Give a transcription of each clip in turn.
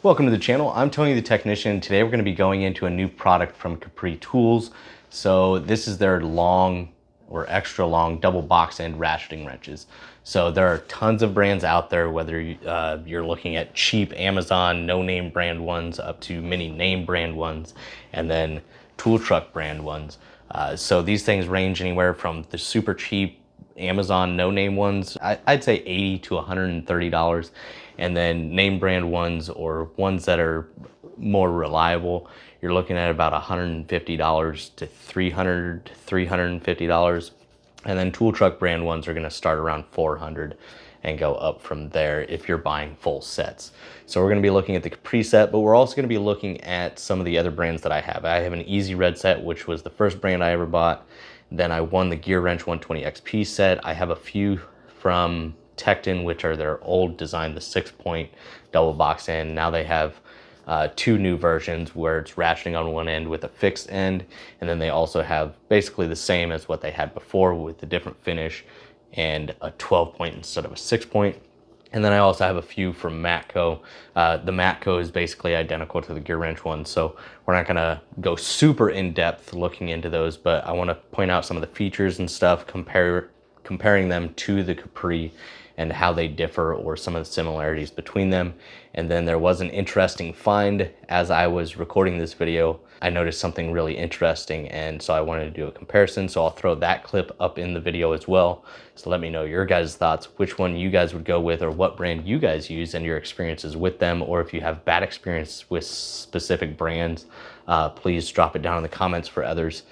Welcome to the channel. I'm Tony the Technician. Today we're going to be going into a new product from Capri Tools. So this is their long or extra long double box end ratcheting wrenches. So there are tons of brands out there, whether you're looking at cheap Amazon no-name brand ones up to many name brand ones, and then tool truck brand ones. So these things range anywhere from the super cheap Amazon no-name ones, I'd say $80 to $130, and then name brand ones or ones that are more reliable, you're looking at about $150 to $350, and then tool truck brand ones are going to start around $400 and go up from there if you're buying full sets. So we're going to be looking at the Capri set, but we're also going to be looking at some of the other brands that I have. I have an Easy Red set, which was the first brand I ever bought. Then I won the Gear Wrench 120 XP set. I have a few from Tecton, which are their old design, the 6-point double box end. Now they have two new versions where it's ratcheting on one end with a fixed end, and then they also have basically the same as what they had before with a different finish and a 12-point instead of a 6-point. And then I also have a few from Matco. The Matco is basically identical to the Gear Wrench one, so we're not gonna go super in-depth looking into those, but I wanna point out some of the features and stuff, comparing them to the Capri and how they differ or some of the similarities between them. And then there was an interesting find as I was recording this video. I noticed something really interesting, and so I wanted to do a comparison, so I'll throw that clip up in the video as well. So let me know your guys' thoughts, which one you guys would go with, or what brand you guys use and your experiences with them, or if you have bad experience with specific brands, please drop it down in the comments for others.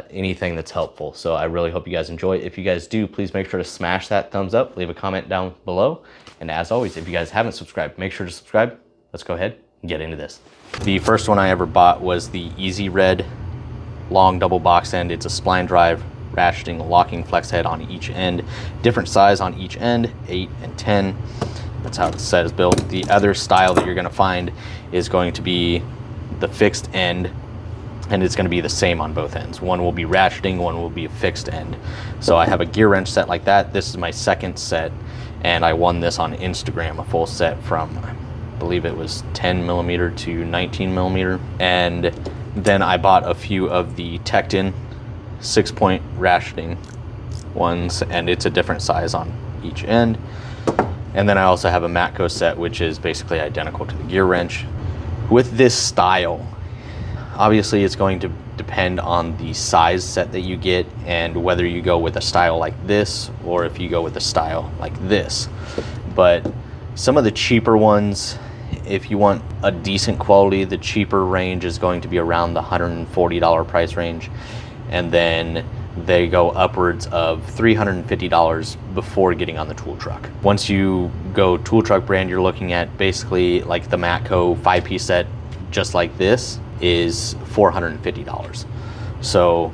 Anything that's helpful. So I really hope you guys enjoy. If you guys do, please make sure to smash that thumbs up, leave a comment down below, and as always, if you guys haven't subscribed, make sure to subscribe. Let's go ahead and get into this. The first one I ever bought was the Easy Red long double box end. It's a spline drive ratcheting locking flex head on each end, different size on each end, 8 and 10. That's how the set is built. The other style that you're going to find is going to be the fixed end, and it's going to be the same on both ends. One will be ratcheting, one will be a fixed end. So I have a Gear Wrench set like that. This is my second set, and I won this on Instagram, a full set from, I believe it was 10 millimeter to 19 millimeter. And then I bought a few of the Tecton 6-point ratcheting ones, and it's a different size on each end. And then I also have a Matco set, which is basically identical to the Gear Wrench. With this style, obviously it's going to depend on the size set that you get and whether you go with a style like this or if you go with a style like this. But some of the cheaper ones, if you want a decent quality, the cheaper range is going to be around the $140 price range, and then they go upwards of $350 before getting on the tool truck. Once you go tool truck brand, you're looking at basically like the Matco 5-piece set, just like this, is $450. So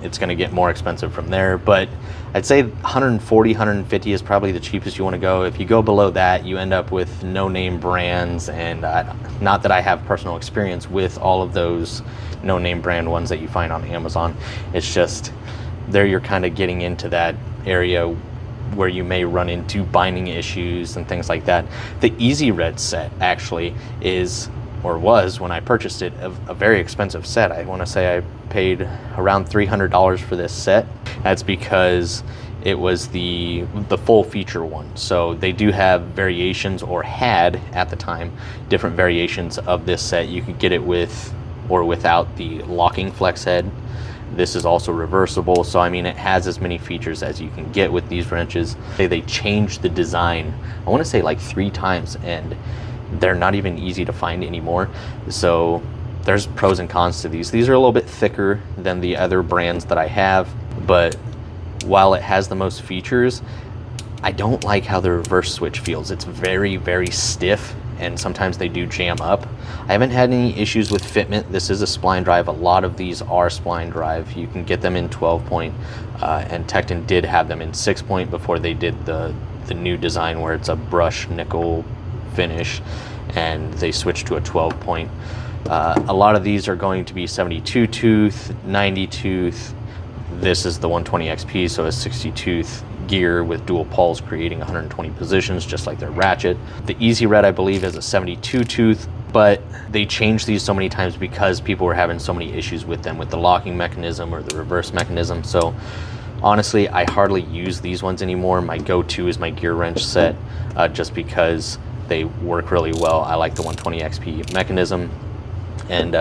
it's going to get more expensive from there, but I'd say 140, 150 is probably the cheapest you want to go. If you go below that, you end up with no-name brands, and not that I have personal experience with all of those no-name brand ones that you find on Amazon. It's just there you're kind of getting into that area where you may run into binding issues and things like that. The Easy Red set actually is, or was when I purchased it, a very expensive set. I want to say I paid around $300 for this set. That's because it was the full feature one. So they do have variations, or had at the time different variations of this set. You could get it with or without the locking flex head. This is also reversible, so I mean it has as many features as you can get with these wrenches. They changed the design, I want to say like 3 times, and they're not even easy to find anymore. So there's pros and cons to these. These are a little bit thicker than the other brands that I have, but while it has the most features, I don't like how the reverse switch feels. It's very, very stiff, and sometimes they do jam up. I haven't had any issues with fitment. This is a spline drive. A lot of these are spline drive. You can get them in 12-point, and Tecton did have them in 6-point before they did the new design where it's a brush nickel finish, and they switched to a 12-point. A lot of these are going to be 72 tooth, 90 tooth. This is the 120 XP, so a 60 tooth. gear with dual pulls, creating 120 positions, just like their ratchet. The Easy Red, I believe, is a 72 tooth, but they changed these so many times because people were having so many issues with them, with the locking mechanism or the reverse mechanism. So honestly, I hardly use these ones anymore. My go-to is my gear wrench set, just because they work really well. I like the 120 XP mechanism, and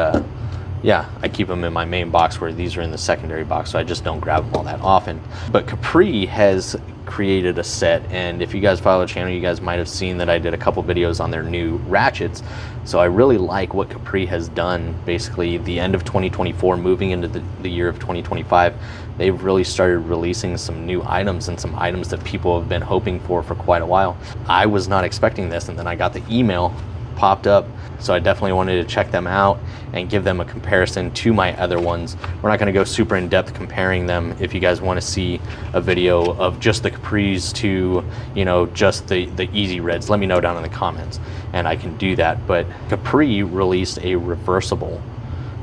yeah, I keep them in my main box, where these are in the secondary box, so I just don't grab them all that often. But Capri has created a set, and if you guys follow the channel, you guys might have seen that I did a couple videos on their new ratchets. So I really like what Capri has done. Basically, the end of 2024, moving into the year of 2025, they've really started releasing some new items, and some items that people have been hoping for quite a while. I was not expecting this, and then I got the email popped up, so I definitely wanted to check them out and give them a comparison to my other ones. We're not going to go super in depth comparing them. If you guys want to see a video of just the Capris to, you know, just the Easy Reds, let me know down in the comments and I can do that. But Capri released a reversible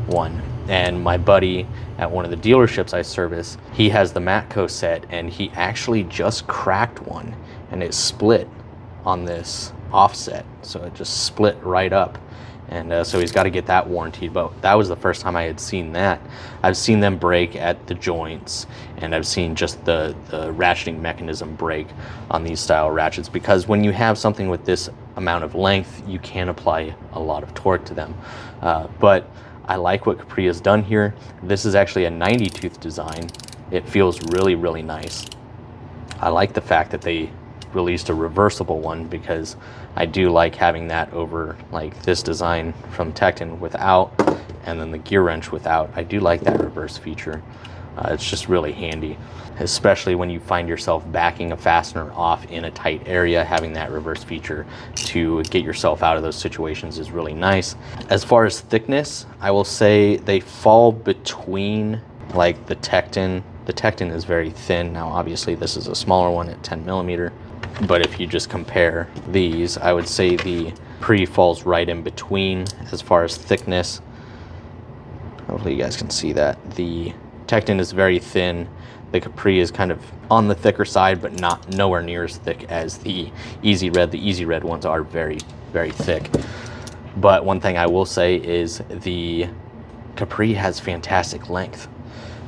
one, and my buddy at one of the dealerships I service, he has the Matco set, and he actually just cracked one, and it split on this offset, so it just split right up, and so he's got to get that warranted. But that was the first time I had seen that. I've seen them break at the joints, and I've seen just the ratcheting mechanism break on these style ratchets, because when you have something with this amount of length, you can apply a lot of torque to them. But I like what Capri has done here. This is actually a 90 tooth design. It feels really, really nice. I like the fact that they released a reversible one, because I do like having that over like this design from Tecton without, and then the gear wrench without. I do like that reverse feature. It's just really handy, especially when you find yourself backing a fastener off in a tight area. Having that reverse feature to get yourself out of those situations is really nice. As far as thickness, I will say they fall between like the Tecton. The Tecton is very thin. Now obviously this is a smaller one at 10 millimeter, but if you just compare these, I would say the Capri falls right in between as far as thickness. Hopefully you guys can see that. The Tecton is very thin. The Capri is kind of on the thicker side, but nowhere near as thick as the Easy Red. The Easy Red ones are very, very thick. But one thing I will say is the Capri has fantastic length.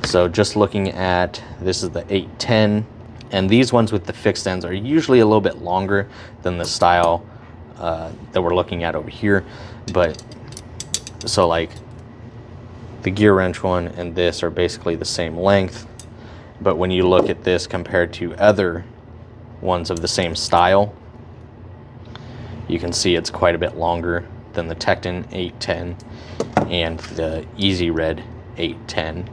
So just looking at, this is the 810, and these ones with the fixed ends are usually a little bit longer than the style that we're looking at over here. But so like the gear wrench one and this are basically the same length, but when you look at this compared to other ones of the same style, you can see it's quite a bit longer than the Tecton 810 and the Easy Red 810.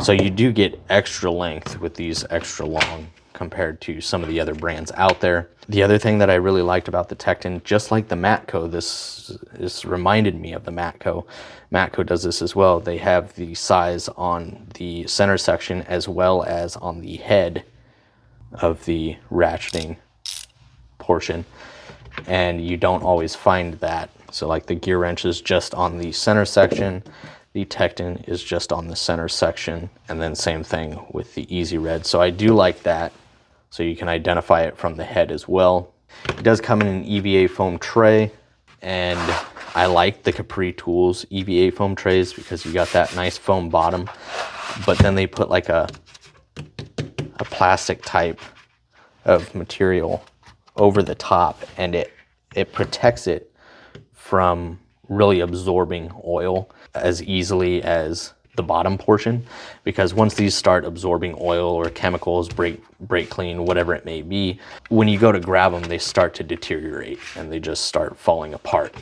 So you do get extra length with these extra long compared to some of the other brands out there. The other thing that I really liked about the Tecton, just like the Matco, this reminded me of the Matco. Matco does this as well. They have the size on the center section as well as on the head of the ratcheting portion, and you don't always find that. So like the gear wrench is just on the center section, the Tecton is just on the center section, and then same thing with the Easy Red. So I do like that, so you can identify it from the head as well. It does come in an EVA foam tray, and I like the Capri Tools EVA foam trays because you got that nice foam bottom, but then they put like a plastic type of material over the top, and it protects it from really absorbing oil as easily as the bottom portion, because once these start absorbing oil or chemicals, brake clean, whatever it may be, when you go to grab them, they start to deteriorate and they just start falling apart.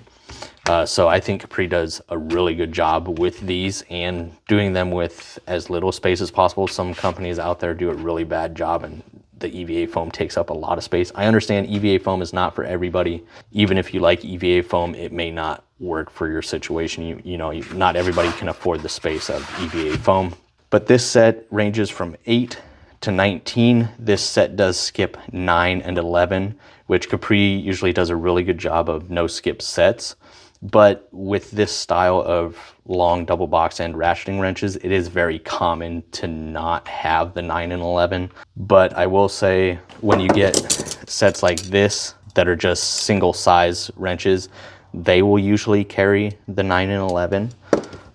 So I think Capri does a really good job with these and doing them with as little space as possible. Some companies out there do a really bad job, and the EVA foam takes up a lot of space. I understand EVA foam is not for everybody. Even if you like EVA foam, it may not work for your situation. You know, not everybody can afford the space of EVA foam. But this set ranges from 8 to 19. This set does skip 9 and 11, which Capri usually does a really good job of no skip sets. But with this style of long double box end ratcheting wrenches, it is very common to not have the 9 and 11. But I will say, when you get sets like this that are just single size wrenches, they will usually carry the 9 and 11.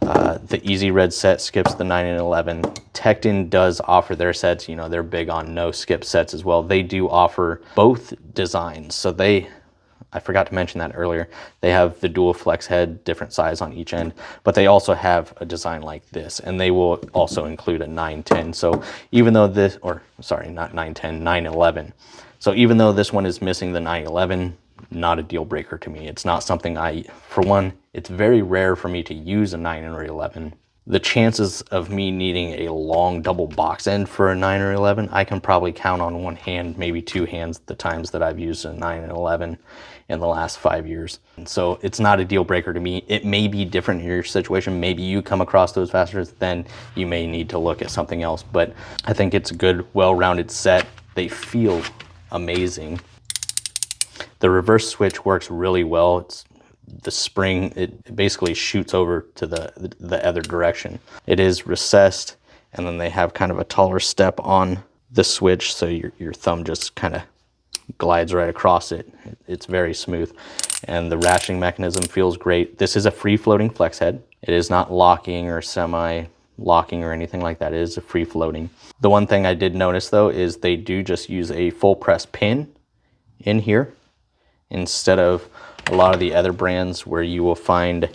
The Easy Red set skips the 9 and 11. Tecton does offer their sets, you know, they're big on no skip sets as well. They do offer both designs. So I forgot to mention that earlier. They have the dual flex head, different size on each end, but they also have a design like this, and they will also include a 910. So even though this, or sorry, not 910, 911. So even though this one is missing the 911, not a deal breaker to me. It's not something for one, it's very rare for me to use a 9 or 11. The chances of me needing a long double box end for a 9 or 11, I can probably count on one hand, maybe two hands, the times that I've used a 9 and 11 in the last 5 years. And so it's not a deal breaker to me. It may be different in your situation. Maybe you come across those fasteners, then you may need to look at something else. But I think it's a good, well-rounded set. They feel amazing. The reverse switch works really well. It's the spring, it basically shoots over to the other direction. It is recessed, and then they have kind of a taller step on the switch, so your thumb just kind of glides right across it. It's very smooth, and the ratcheting mechanism feels great. This is a free floating flex head. It is not locking or semi-locking or anything like that. It is a free floating. The one thing I did notice though is they do just use a full press pin in here, instead of a lot of the other brands where you will find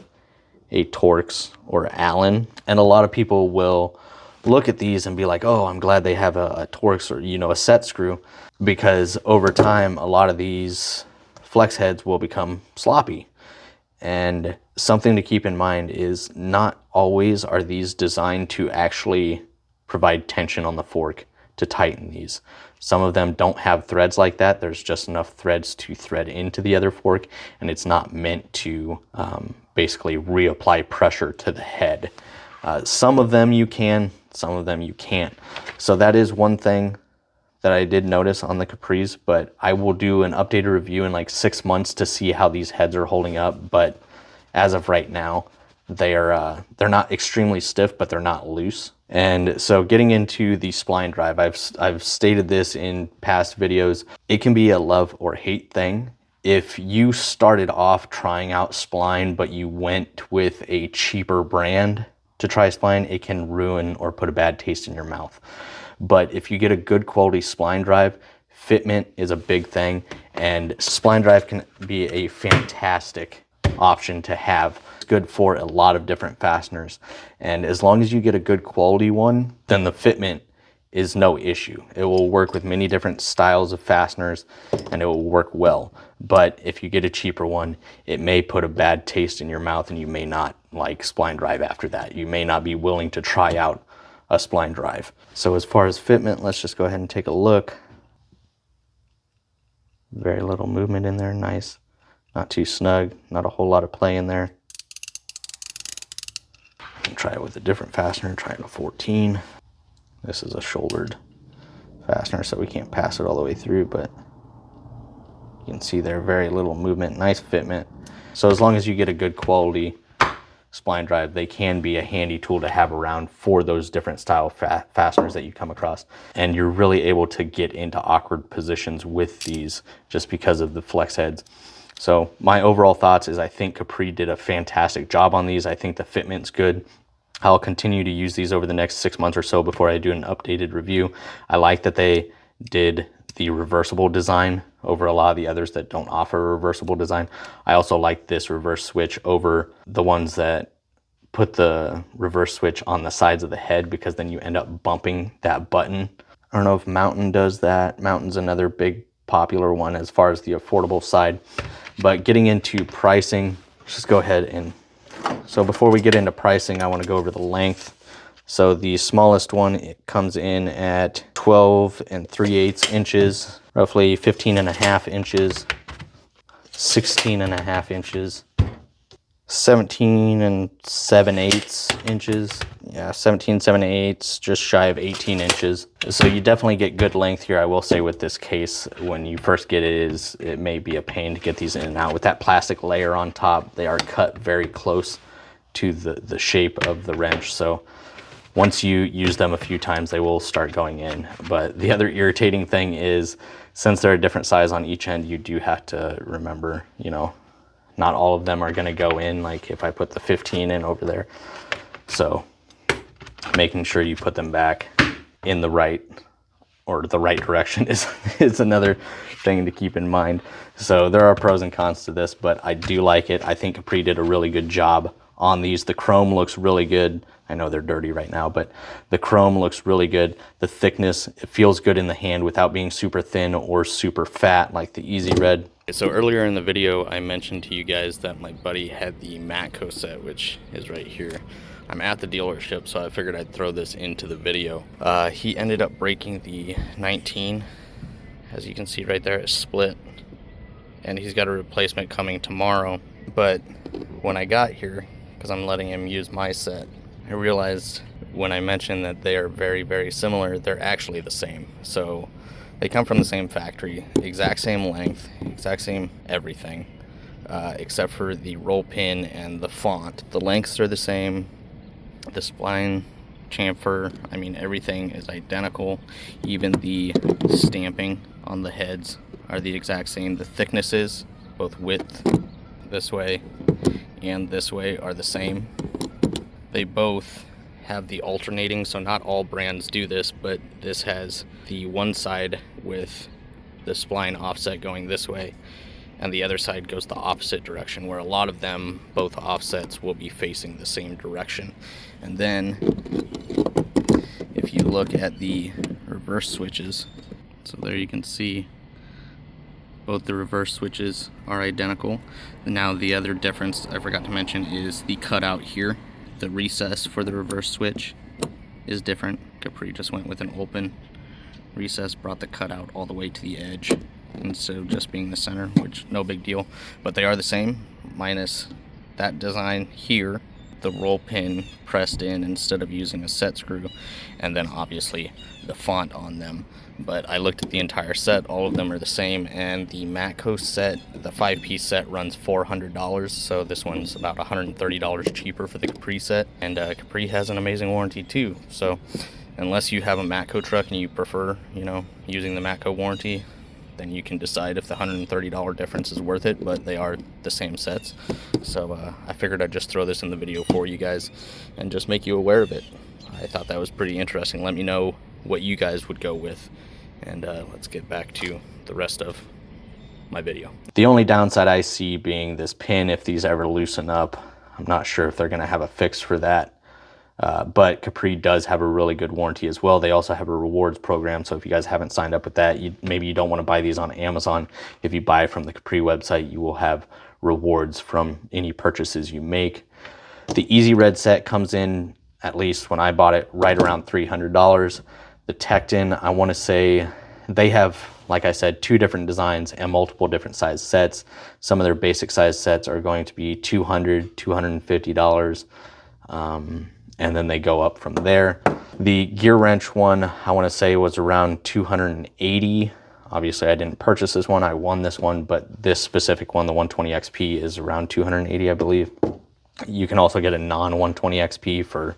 a Torx or Allen. And a lot of people will look at these and be like, oh, I'm glad they have a Torx or, you know, a set screw, because over time, a lot of these flex heads will become sloppy. And something to keep in mind is not always are these designed to actually provide tension on the fork to tighten these. Some of them don't have threads like that. There's just enough threads to thread into the other fork, and it's not meant to basically reapply pressure to the head. Some of them you can, some of them you can't. So that is one thing that I did notice on the Capris, but I will do an updated review in like 6 months to see how these heads are holding up. But as of right now, they're not extremely stiff, but they're not loose. And so getting into the spline drive, I've stated this in past videos, it can be a love or hate thing. If you started off trying out Spline, but you went with a cheaper brand to try Spline, it can ruin or put a bad taste in your mouth. But if you get a good quality spline drive, fitment is a big thing, and spline drive can be a fantastic option to have. It's good for a lot of different fasteners, and as long as you get a good quality one, then the fitment is no issue. It will work with many different styles of fasteners, and it will work well. But if you get a cheaper one, it may put a bad taste in your mouth, and you may not like spline drive after that. You may not be willing to try out a spline drive. So as far as fitment, let's just go ahead and take a look. Very little movement in there, nice. Not too snug, not a whole lot of play in there. Try it with a different fastener, try it a 14. This is a shouldered fastener, so we can't pass it all the way through, but you can see there, very little movement, nice fitment. So as long as you get a good quality spline drive, they can be a handy tool to have around for those different style fasteners that you come across. And you're really able to get into awkward positions with these just because of the flex heads. So my overall thoughts is I think Capri did a fantastic job on these. I think the fitment's good. I'll continue to use these over the next 6 months or so before I do an updated review. I like that they did the reversible design over a lot of the others that don't offer a reversible design. I also like this reverse switch over the ones that put the reverse switch on the sides of the head, because then you end up bumping that button. I don't know if Mountain does that. Mountain's another big popular one as far as the affordable side. But getting into pricing, let's just go ahead and, so before we get into pricing, I want to go over the length. So the smallest one, it comes in at 12 3/8 inches, roughly 15.5 inches, 16.5 inches, 17 7/8 inches. yeah, 17 7/8, just shy of 18 inches. So you definitely get good length here. I will say with this case, when you first get it, it may be a pain to get these in and out. With that plastic layer on top, they are cut very close to the shape of the wrench. So once you use them a few times, they will start going in. But the other irritating thing is, since they're a different size on each end, you do have to remember, you know, not all of them are going to go in, like if I put the 15 in over there. So making sure you put them back in the right direction is another thing to keep in mind. So there are pros and cons to this, but I do like it. I think Capri did a really good job on these. The chrome looks really good. I know they're dirty right now, but the chrome looks really good. The thickness, it feels good in the hand without being super thin or super fat like the Easy Red. So earlier in the video, I mentioned to you guys that my buddy had the Matco set, which is right here. I'm at the dealership, so I figured I'd throw this into the video. He ended up breaking the 19. As you can see right there, it's split. And he's got a replacement coming tomorrow. But when I got here, because I'm letting him use my set, I realized when I mentioned that they are very, very similar, they're actually the same. So they come from the same factory, exact same length, exact same everything, except for the roll pin and the font. The lengths are the same. The spline, chamfer, I mean, everything is identical. Even the stamping on the heads are the exact same. The thicknesses, both width this way and this way, are the same. They both have the alternating, so not all brands do this, but this has the one side with the spline offset going this way, and the other side goes the opposite direction, where a lot of them, both offsets, will be facing the same direction. And then if you look at the reverse switches, so there you can see both the reverse switches are identical. Now the other difference I forgot to mention is the cutout here. The recess for the reverse switch is different. Capri just went with an open recess, brought the cutout all the way to the edge instead of just being the center, which no big deal. But they are the same, minus that design here, the roll pin pressed in instead of using a set screw, and then obviously the font on them. But I looked at the entire set, all of them are the same, and the Matco set, the 5-piece set, runs $400, so this one's about $130 cheaper for the Capri set, and Capri has an amazing warranty too. So unless you have a Matco truck and you prefer, you know, using the Matco warranty, then you can decide if the $130 difference is worth it, but they are the same sets. So I figured I'd just throw this in the video for you guys and just make you aware of it. I thought that was pretty interesting. Let me know what you guys would go with, and let's get back to the rest of my video. The only downside I see being this pin, if these ever loosen up. I'm not sure if they're going to have a fix for that. But Capri does have a really good warranty as well. They also have a rewards program, so if you guys haven't signed up with that, maybe you don't want to buy these on Amazon. If you buy from the Capri website, you will have rewards from any purchases you make. The Easy Red set comes in, at least when I bought it, right around $300. The Tecton, I want to say they have, like I said, 2 different designs and multiple different size sets. Some of their basic size sets are going to be $200, $250. And then they go up from there. The gear wrench one, I want to say, was around $280. Obviously, I didn't purchase this one. I won this one, but this specific one, the 120 XP, is around $280, I believe. You can also get a non-120 XP for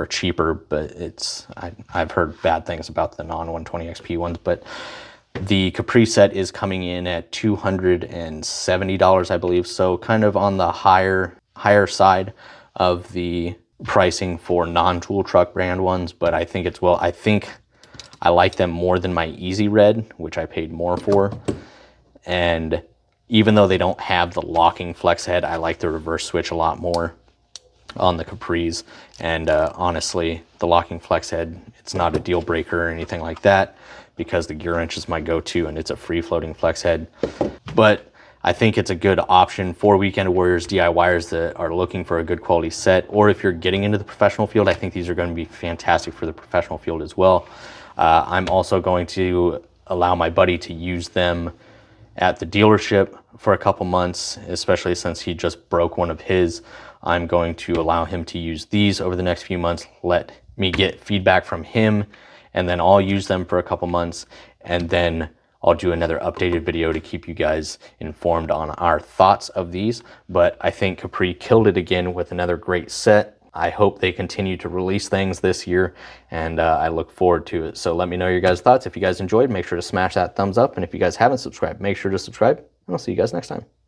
cheaper, but I've heard bad things about the non-120 XP ones. But the Capri set is coming in at $270, I believe. So kind of on the higher side of the pricing for non-tool truck brand ones, but I think I like them more than my Easy Red, which I paid more for. And even though they don't have the locking flex head, I like the reverse switch a lot more on the Capris. And honestly, the locking flex head, it's not a deal breaker or anything like that, because the gear wrench is my go-to and it's a free floating flex head. But I think it's a good option for weekend warriors, DIYers that are looking for a good quality set, or if you're getting into the professional field, I think these are going to be fantastic for the professional field as well. I'm also going to allow my buddy to use them at the dealership for a couple months, especially since he just broke one of his. I'm going to allow him to use these over the next few months, let me get feedback from him, and then I'll use them for a couple months, and then I'll do another updated video to keep you guys informed on our thoughts of these. But I think Capri killed it again with another great set. I hope they continue to release things this year, and I look forward to it. So let me know your guys' thoughts. If you guys enjoyed, make sure to smash that thumbs up. And if you guys haven't subscribed, make sure to subscribe, and I'll see you guys next time.